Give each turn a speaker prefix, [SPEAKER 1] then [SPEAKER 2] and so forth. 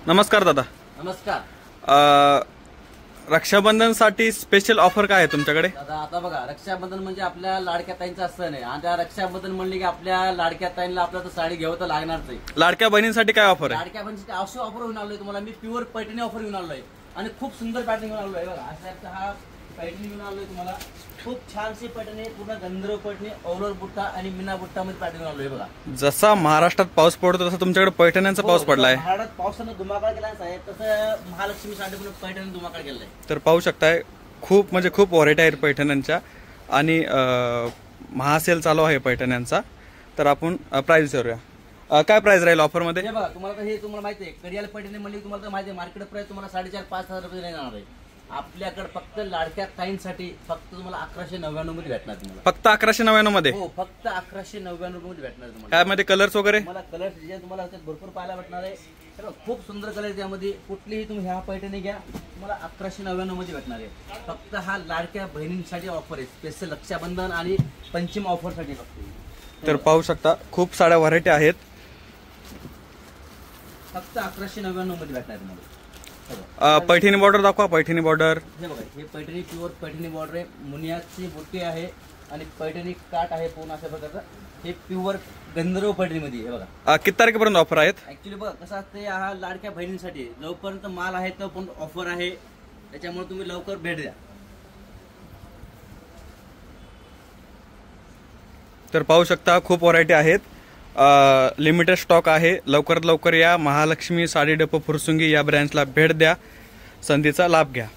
[SPEAKER 1] नमस्कार दादा.
[SPEAKER 2] नमस्कार.
[SPEAKER 1] रक्षाबंधनसाठी स्पेशल ऑफर काय आहे तुमच्याकडे?
[SPEAKER 2] दादा आता बघा, रक्षाबंधन म्हणजे आपल्या लाडक्या ताईंचा सण आहे आणि त्या रक्षाबंधन म्हणले की आपल्या लाडक्या ताईंना आपल्याला साडी घ्यावं तर लागणारच आहे.
[SPEAKER 1] लाडक्या बहिणींसाठी काय ऑफर आहे?
[SPEAKER 2] लाडक्या बहिणीसाठी अशी ऑफर घेऊन आलोय तुम्हाला मी, प्युअर पैठणी ऑफर घेऊन आलोय आणि खूप सुंदर पॅटर्न घेऊन आलोय. बघा अशा हा पैठणी घेऊन आलोय तुम्हाला. खूप छानशी पैठणी, पूर्ण गंधर्व पैठणी, ओव्हर बुट्टा आणि मीना बुट्टा मध्ये पॅटर्न घेऊन आलोय. बघा
[SPEAKER 1] जसा महाराष्ट्रात पाऊस पडतो तसा तुमच्याकडे पैठण्यांचा पाऊस पडलाय.
[SPEAKER 2] महाराष्ट्रात पावसानं धुमाकाळ केला आहे तसं महालक्ष्मी साठी पण पैठणी धुमाकाळ केलाय.
[SPEAKER 1] तर पाहू शकताय खूप म्हणजे खूप व्हरायटी आहेत पैठण्यांच्या आणि महासेल चालू आहे पैठण्यांचा. तर आपण प्राइस विचारूया, काय प्राइस राहील ऑफर मध्ये?
[SPEAKER 2] हे बघा तुम्हाला हे तुम्हाला माहिती आहे, कडियाल पैठणी म्हणली तुम्हाला तर माहिती आहे, मार्केट प्राइस तुम्हाला 4,500-5,000 रुपये येणार आहे. आपल्याकडे फक्त लाडक्या ताईंसाठी फक्त तुम्हाला 1199 मध्ये भेटणार. तुम्हाला
[SPEAKER 1] फक्त 1199 मध्ये?
[SPEAKER 2] हो, फक्त 1199 मध्ये भेटणार तुम्हाला.
[SPEAKER 1] त्यामध्ये कलर्स वगैरे?
[SPEAKER 2] मला कलर डिझाईन तुम्हाला भरपूर पाहायला भेटणार आहे. खूप सुंदर कलर त्यामध्ये. कुठलीही तुम्ही ह्या पैठणी घ्या, तुम्हाला 1199 मध्ये भेटणार आहे. फक्त हा लाडक्या बहिणींसाठी ऑफर आहे, स्पेशल रक्षाबंधन आणि पंचम ऑफर साठी फक्त.
[SPEAKER 1] तर पाहू शकता खूप साऱ्या व्हरायटी आहेत.
[SPEAKER 2] फक्त 1199 मध्ये भेटणार तुम्हाला.
[SPEAKER 1] पैठणी बॉर्डर दाखवा. पैठणी बॉर्डर
[SPEAKER 2] हे बघा, हे पैठणी प्युअर पैठणी बॉर्डर आहे, मुनियाची बुट्टी आहे आणि पैठणी काट आहे पूर्ण अशा प्रकारचं. हे प्युअर गंधर्व पैठणी मध्ये हे बघा.
[SPEAKER 1] किती तारखेपर्यंत ऑफर आहेत?
[SPEAKER 2] ऍक्च्युली बघा कसं असते, हा लाडक्या बहिणींसाठी जोपर्यंत माल आहे तो पण ऑफर आहे, त्याच्यामुळे तुम्ही लवकर भेट द्या.
[SPEAKER 1] तर पाहू शकता खूप व्हरायटी आहेत. लिमिटेड स्टॉक आहे. लवकरात लवकर या. महालक्ष्मी साडी डेपो फुरसुंगी या ब्रँचला भेट द्या. संधीचा लाभ घ्या.